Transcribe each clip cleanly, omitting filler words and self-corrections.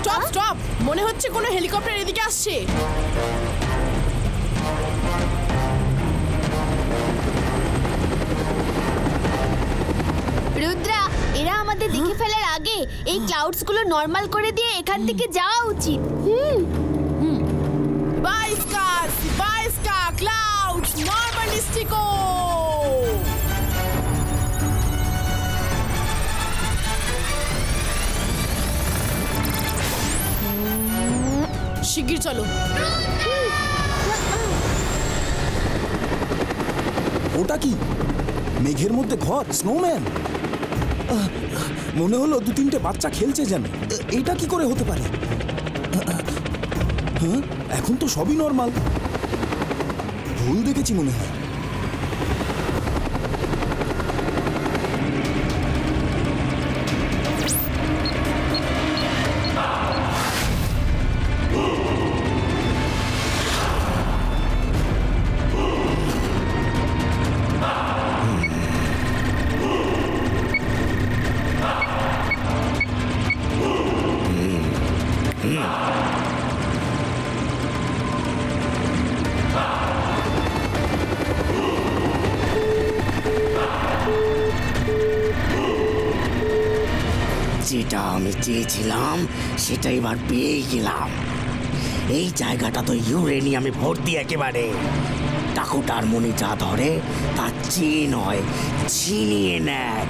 Stop stop, মনে হচ্ছে কোনো হেলিকপ্টার এদিকে আসছে। রুদ্রা, এরা আমাদের দেখে ফেলার আগে এই ক্লাউডস গুলো নরমাল করে দিয়ে এখান থেকে যাওয়া উচিত। বাইস্কা ক্লাউডস নরমালিস্টিকো। শিগগির চলো। ওটা কি? মেঘের মধ্যে ঘর, স্নোম্যান। মনে হলো 2-3টে বাচ্চা খেলছে যেন। এটা কি করে হতে পারে? হ্যাঁ, এখন তো সবই নর্মাল। ভুল দেখেছি মনে হয়। যেটা আমি চেয়েছিলাম সেটা এবার পেয়ে গেলাম। এই জায়গাটা তো ইউরেনিয়ামে ভর্তি একেবারে। টাকুটার মনে যা ধরে তা চিন হয়, ছিনিয়ে নেয়।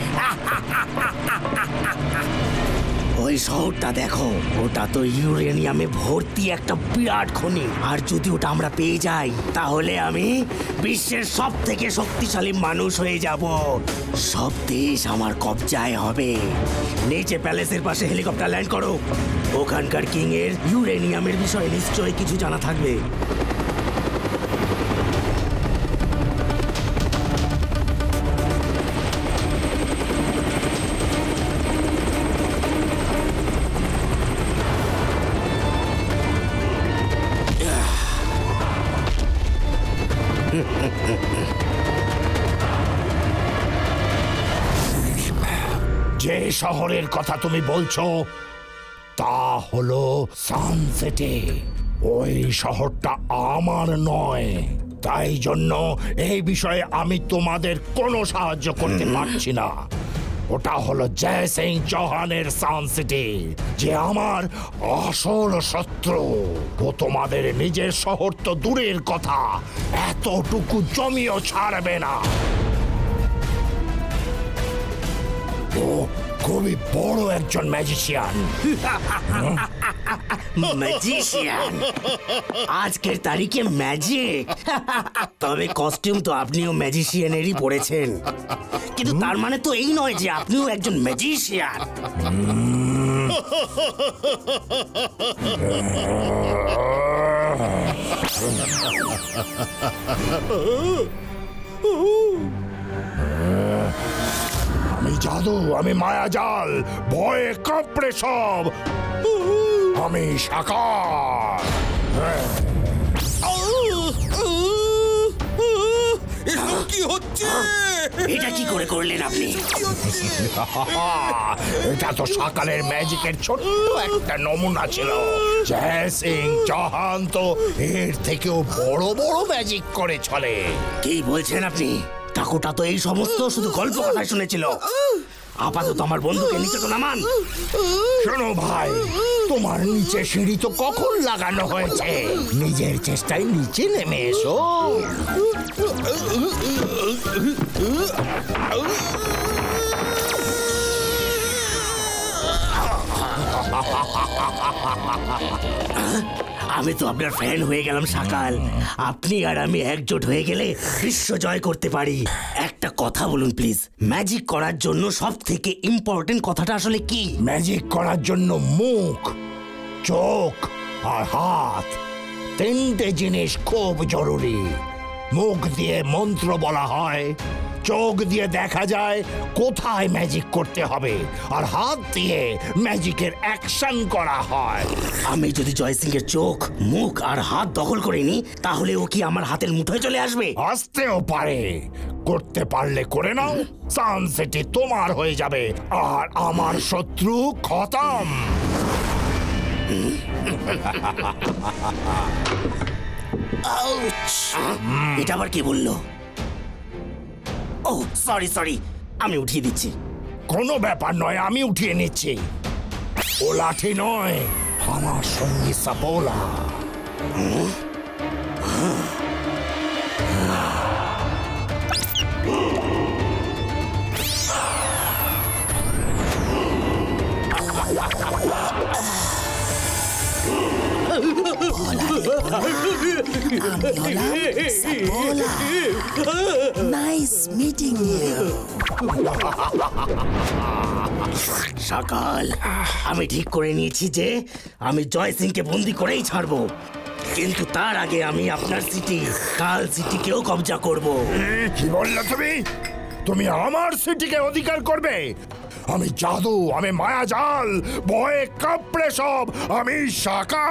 ওই শহরটা দেখো, ওটা তো ইউরেনিয়ামে ভর্তি একটা বিরাট খনি। আর যদি ওটা আমরা পেয়ে যাই তাহলে আমি বিশ্বের সব থেকে শক্তিশালী মানুষ হয়ে যাব। সব দেশ আমার কবজায় হবে। নিচে প্যালেসের পাশে হেলিকপ্টার ল্যান্ড করো। ওখানকার কিং এর ইউরেনিয়ামের বিষয়ে নিশ্চয়ই কিছু জানা থাকবে। যে শহরের কথা তুমি বলছো তা হলো সানসিটি। ওই শহরটা আমার নয়, তাই জন্য এই বিষয়ে আমি তোমাদের কোনো সাহায্য করতে পারছি না। ওটা হলো জয় সিং চৌহানের সানসিটি, যে আমার আসল শত্রু। ও তোমাদের নিজের শহর তো দূরের কথা, এতটুকু জমিও ছাড়বে না। ও খুবই বড় একজন ম্যাজিশিয়ান। ম্যাজিশিয়ান? আজকের তারিখে ম্যাজিক? তবে কস্টিউম তো আপনিও ম্যাজিশিয়ানেরই পরেছেন, কিন্তু তার মানে তো এই নয় যে আপনিও একজন ম্যাজিশিয়ান। আমি জাদু, আমি মায়াজাল, ভয়ে কাঁপড়ে সব। আমি সাকার। কি হচ্ছে? এটা কি করে করলেন আপনি? এটা তো সকালের ম্যাজিকের ছোট্ট একটা নমুনা ছিল। জয় সিং চৌহান তো এর থেকেও বড় বড় ম্যাজিক করে চলে। কি বলছেন আপনি? কাকুটা তো এই সমস্ত শুধু গল্প কথাই শুনেছিল। আপাতত আমার বন্ধুকে নিচে তো নামান। শোনো ভাই, তোমার নিচে সিঁড়ি তো কখন লাগানো হয়েছে। নিজের চেষ্টায় নিচে নেমে এসো। আমি তো আপনার ফ্যান হয়ে গেলাম সকাল। আপনি আর আমি একজোট হয়ে গেলে বিশ্ব জয় করতে পারি। একটা কথা বলুন প্লিজ, ম্যাজিক করার জন্য সব থেকে ইম্পর্টেন্ট কথাটা আসলে কি? ম্যাজিক করার জন্য মুখ, চোখ আর হাত, তিনটে জিনিস খুব জরুরি। মুখ দিয়ে মন্ত্র বলা হয়, চোখ দিয়ে দেখা যায় কোথায় ম্যাজিক করতে হবে, আর হাত দিয়ে ম্যাজিকের অ্যাকশন করা হয়। আমি যদি জয় সিং এর চোখ, মুখ আর হাত দখল করে নি, তাহলে ও কি আমার হাতের মুঠোয় চলে আসবে? আসতেও পারে। করতে পারলে করে নাও, সানসিটি তোমার হয়ে যাবে আর আমার শত্রু খতম। এটা আবার কি বললো? ও সরি সরি, আমি উঠিয়ে দিচ্ছি। কোনো ব্যাপার নয়, আমি উঠিয়ে নিচ্ছি। ও লাঠি নয়, আমার সঙ্গী সাপোলা। Nice meeting you. সকাল, আমি ঠিক করে নিয়েছি যে আমি জয় সিংকে বন্দি করেই ছাড়বো, কিন্তু তার আগে আমি আপনার সিটি কাল সিটিকেও কবজা করব। কি বললে তুমি? তুমি আমার সিটিকে অধিকার করবে? আমি জাদু, আমি মায়াজাল, ভয়ে কাঁপড়ে সব, আমি শাকা।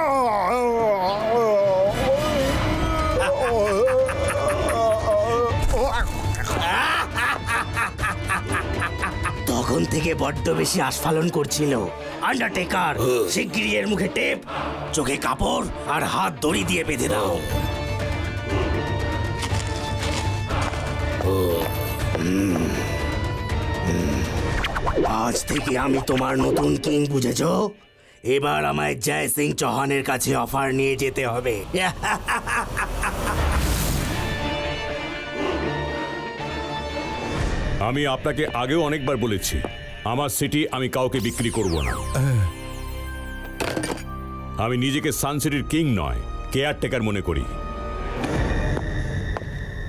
তখন থেকে বড্ড বেশি আস্ফালন করছিল। আন্ডারটেকার, শিগগিরই এর মুখে টেপ, চোখে কাপড় আর হাত দড়ি দিয়ে বেঁধে দাও। আজ থেকে আমি তোমার নতুন কিং, বুঝেছো? এবার আমায় জয় সিং চৌহানের কাছে অফার নিয়ে যেতে হবে। আমি আপনাকে আগেও অনেকবার বলেছি, আমার সিটি আমি কাউকে বিক্রি করব না। আমি নিজেকে সানসিটির কিং নয়, কেয়ারটেকার মনে করি।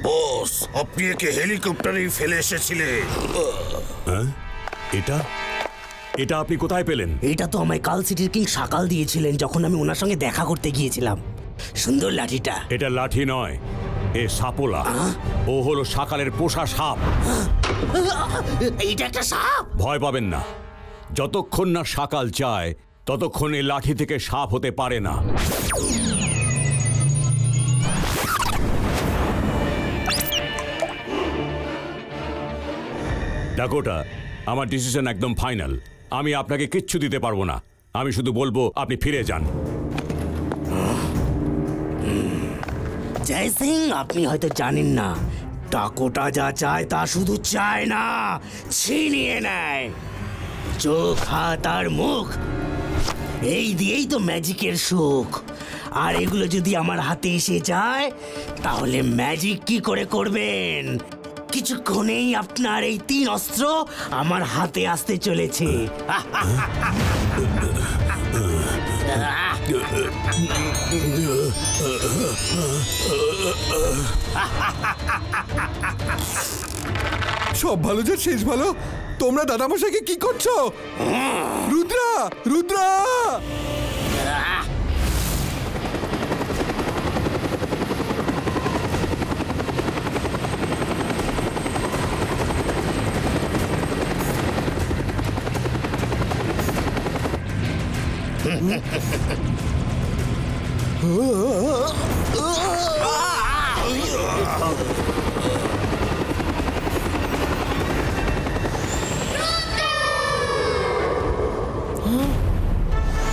বস, আপনি একে হেলিকপ্টারেই ফেলে এসেছিলেন। এটা এটা আপনি কোথায় পেলেন? এটা তো আমায় কাল সিটির কিং সকাল দিয়েছিলেন যখন আমি ওনার সঙ্গে দেখা করতে গিয়েছিলাম। সুন্দর লাঠিটা। এটা লাঠি নয়, এ সাপোলা। ও হলো সকালের পোষা সাপ। এইটা একটা সাপ? ভয় পাবেন না, যতক্ষণ না সকাল চায় ততক্ষণ এই লাঠি থেকে সাপ হতে পারে না। ডাকোটা, আমার ডিসিশন একদম ফাইনাল। আমি আপনাকে কিচ্ছু দিতে পারবো না। আমি শুধু বলবো আপনি ফিরে যান। জয় সিং, আপনি হয়তো জানেন না, ডাকোটা যা চায় তা শুধু চায় না, ছিনিয়ে নেয়। চোখ, হাত আর মুখ, এই দিয়েই তো ম্যাজিকের সুখ। আর এগুলো যদি আমার হাতে এসে যায় তাহলে ম্যাজিক কি করে করবেন? কিছুক্ষণেই আপনার এই 3 অস্ত্র আমার হাতে আসতে চলেছে। সব ভালো যে শেষ ভালো। তোমরা দাদামশাইকে কি করছো? রুদ্রা, রুদ্রা!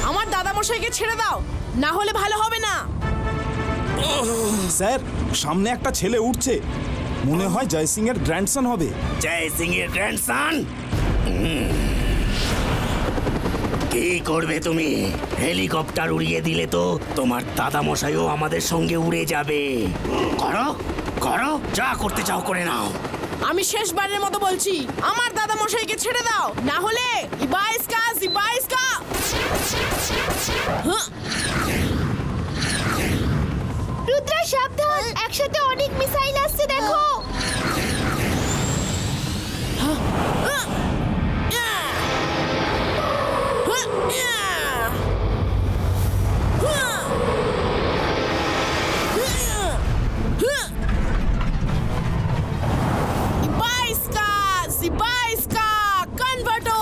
আমার দাদামশাইকে ছেড়ে দাও, না হলে ভালো হবে না। স্যার, সামনে একটা ছেলে উঠছে, মনে হয় জয় সিং এর গ্র্যান্ডসন হবে। জয় সিং এর গ্র্যান্ডসন? কি করবে তুমি? হেলিকপ্টার উড়িয়ে দিলে তো তোমার দাদামশাইও আমাদের সঙ্গে উড়ে যাবে। করো করো, যা করতে চাও করে নাও। আমি শেষবারের মতো বলছি, আমার দাদামশাইকে ছেড়ে দাও, না হলে ইবাইস্কা জিবাইস্কা। রুদ্রা সাবধান, একসাথে অনেক মিসাইল আসছে দেখো। ইবাইস্কা জিবাইস্কা কনভার্টো।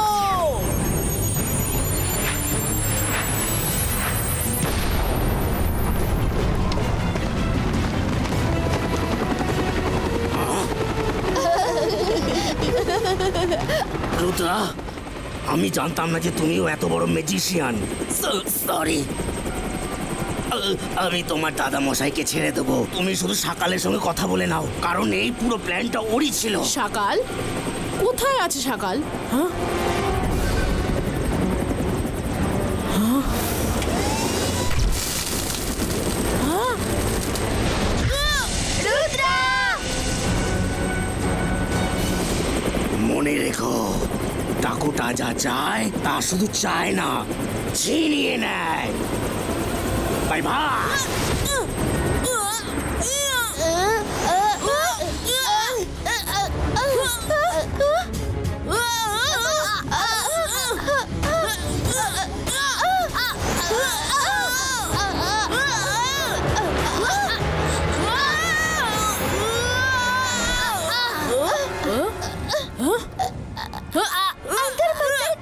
রুদ্রা, আমি জানতাম না যে তুমিও এত বড় ম্যাজিশিয়ান। সরি। আমি তোমার দাদা মশাইকে ছেড়ে দেবো, তুমি শুধু সকালের সঙ্গে কথা বলে নাও, কারণ এই পুরো প্ল্যানটা ওরই ছিল। সকাল কোথায় আছে? সকাল হ্যাঁ মনে রেখো, ডাকুটা যা চায় তা শুধু চায় না, ছিনিয়ে নেয়। Bye bye.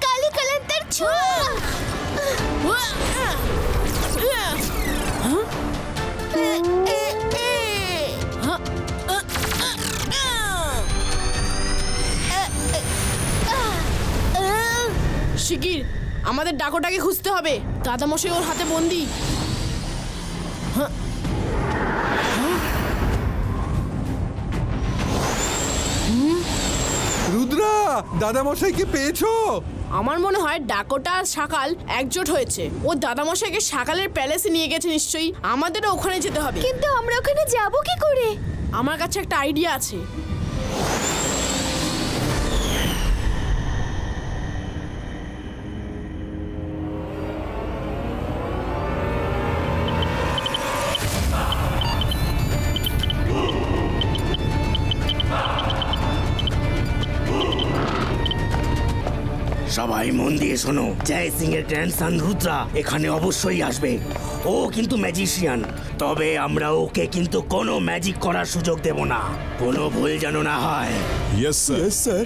काली कलंतर छुआ। শিগগির আমাদের ডাকোটাকে খুঁজতে হবে। দাদামশাই ওর হাতে বন্দি। রুদ্রা, দাদামশাইকে পেয়েছো? আমার মনে হয় ডাকোটা আর শাকাল একজোট হয়েছে। ও দাদামশাইকে শাকালের প্যালেসে নিয়ে গেছে নিশ্চয়ই। আমাদেরও ওখানে যেতে হবে। কিন্তু আমরা ওখানে যাব কি করে? আমার কাছে একটা আইডিয়া আছে। সবাই মন দিয়ে শোনো, জয় সিং এর গ্র্যান্ডসন রুদ্রা এখানে অবশ্যই আসবে। ও কিন্তু ম্যাজিশিয়ান, তবে আমরা ওকে কিন্তু কোনো ম্যাজিক করার সুযোগ দেব না, কোনো ভুল যেন না হয়। Yes sir. Yes sir.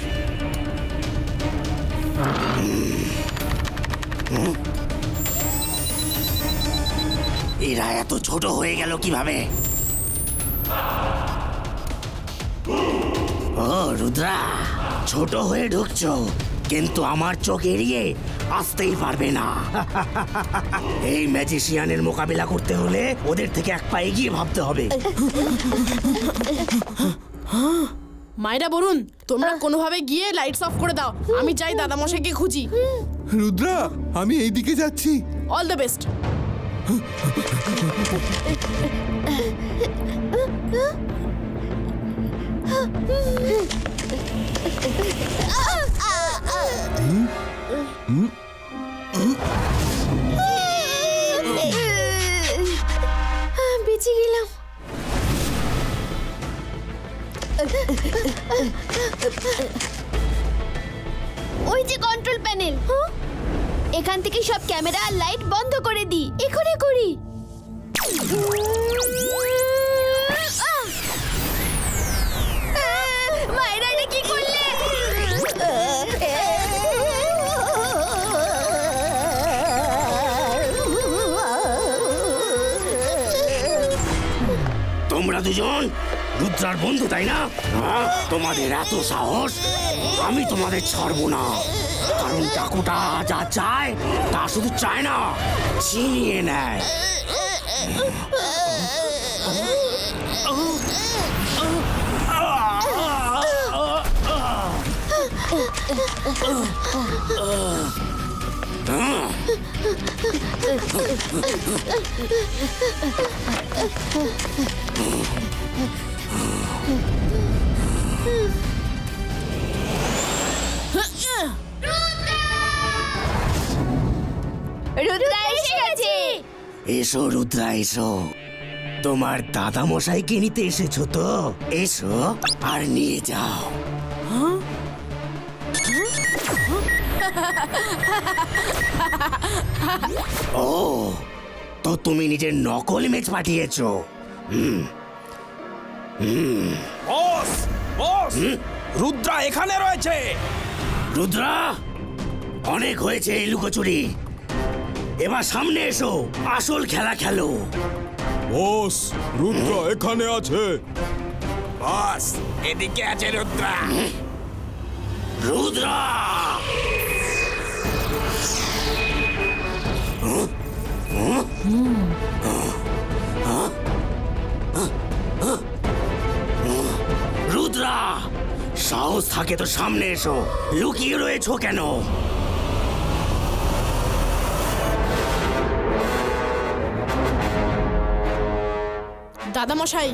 এরা এত ছোট হয়ে গেল কিভাবে? ও রুদ্রা, ছোট হয়ে ঢুকছো, কিন্তু আমার চোখ এড়িয়ে আসতেই পারবে না। এই ম্যাজিশিয়ানের মোকাবিলা করতে হলে ওদের থেকে এক পা এগিয়ে ভাবতে হবে। মায়েরা বলুন, তোমরা কোনোভাবে গিয়ে লাইটস অফ করে দাও। আমি চাই দাদামশাইকে খুঁজি। রুদ্রা, আমি এই দিকে যাচ্ছি। All the best. বেঁচে গেলাম। ওই যে কন্ট্রোল প্যানেল, এখান থেকে সব ক্যামেরা আর লাইট বন্ধ করে দিই। এখনই করি। মায়েরা এটা কি করলে? তোমরা দুজন রুদ্রার বন্ধু, তাই না? তোমাদের এত সাহস, আমি তোমাদের ছাড়বো না। কারণ ডাকুটা যা চায় তা শুধু চায় না, ছিনিয়ে নেয়। রুদ্রা এসে গেছে। এসো রুদ্রা, এসো। তোমার দাদা মশাইকে নিতে এসেছো তো? এসো আর নিয়ে যাও। ও, তো তুমি নিজের নকল ইমেজ পাঠিয়েছো। বস, বস, রুদ্রা এখানে রয়েছে। রুদ্রা, অনেক হয়েছে এই লুকোচুরি, এবার সামনে এসো, আসল খেলা খেলো। বস, রুদ্রা এখানে আছে। বস, এদিকে আছে রুদ্রা। রুদ্রা, রুদ্রা, সাহস থাকে তো সামনে এসো, লুকিয়ে রয়েছো কেন? দাদামশাই,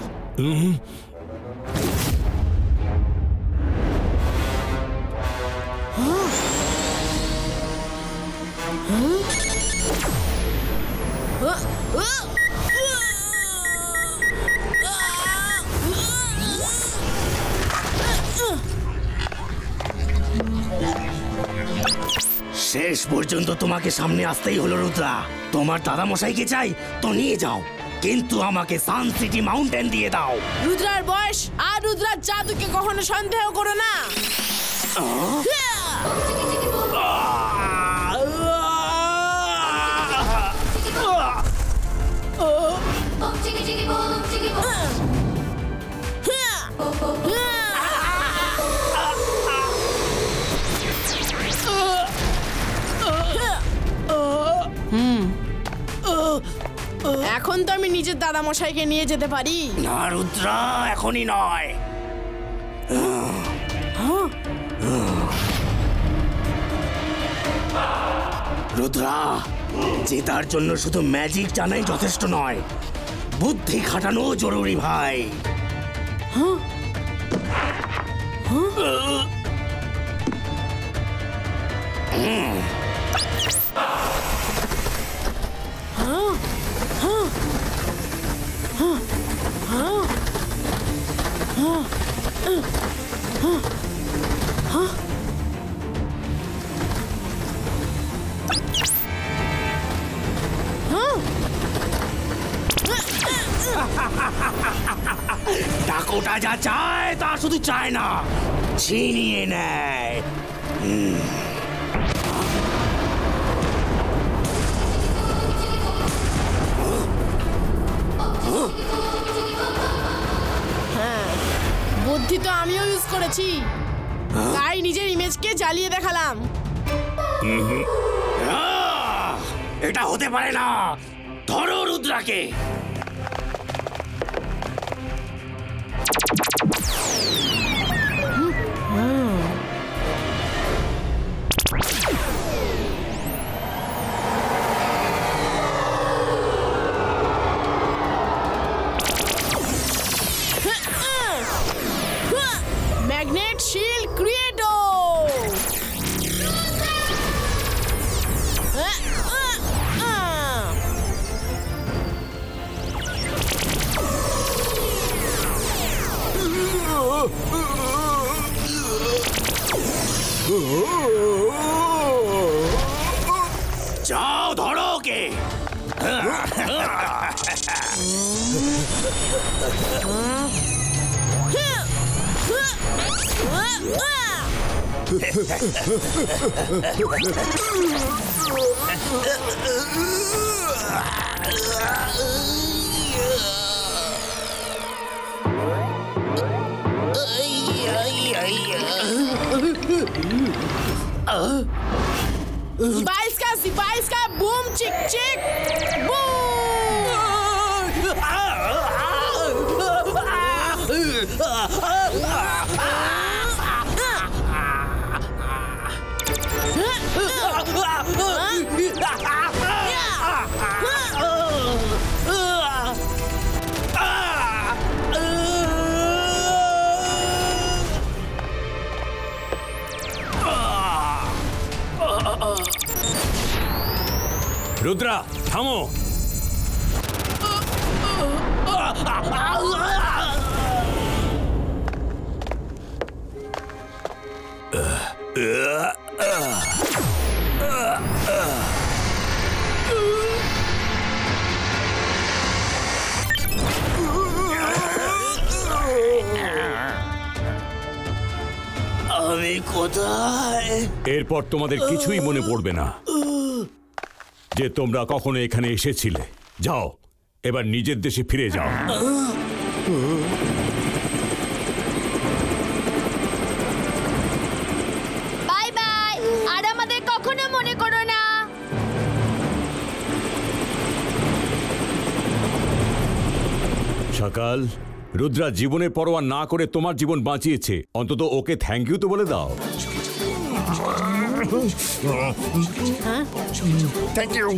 শেষ পর্যন্ত তোমাকে সামনে আসতেই হলো রুদ্রা। তোমার দাদামশাইকে চাই তো নিয়ে যাও, কিন্তু আমাকে সান সিটি মাউন্টেন দিয়ে দাও। রুদ্রার বয়স আর রুদ্রার জাদুকে কখনো সন্দেহ করো না। এখন তো আমি নিজের দাদামশাইকে নিয়ে যেতে পারি না রুদ্রা, এখনই নয়। রুদ্রা, জেতার জন্য শুধু ম্যাজিক জানাই যথেষ্ট নয়, বুদ্ধি খাটানো জরুরি ভাই। ডাকোটা যা চায় তা শুধু চায় না, ছিনিয়ে নেয়। বুদ্ধি তো আমিও ইউজ করেছি, তাই নিজের ইমেজকে জ্বালিয়ে দেখালাম। এটা হতে পারে না, ধরো রুদ্রাকে। Magnet shield ক্রিয়েটো। যাও ধরো ওকে। Spice का boom chick chick রুদ্রা, থামো। আমি কোথায়? এরপর তোমাদের কিছুই মনে পড়বে না যে তোমরা কখনো এখানে এসেছিলে। যাও, এবার নিজের দেশে ফিরে যাও। বাই বাই, আর আমাদের কখনো মনে করো সকাল, রুদ্রা জীবনের পরোয়া না করে তোমার জীবন বাঁচিয়েছে, অন্তত ওকে থ্যাংক ইউ তো বলে দাও। Thank you.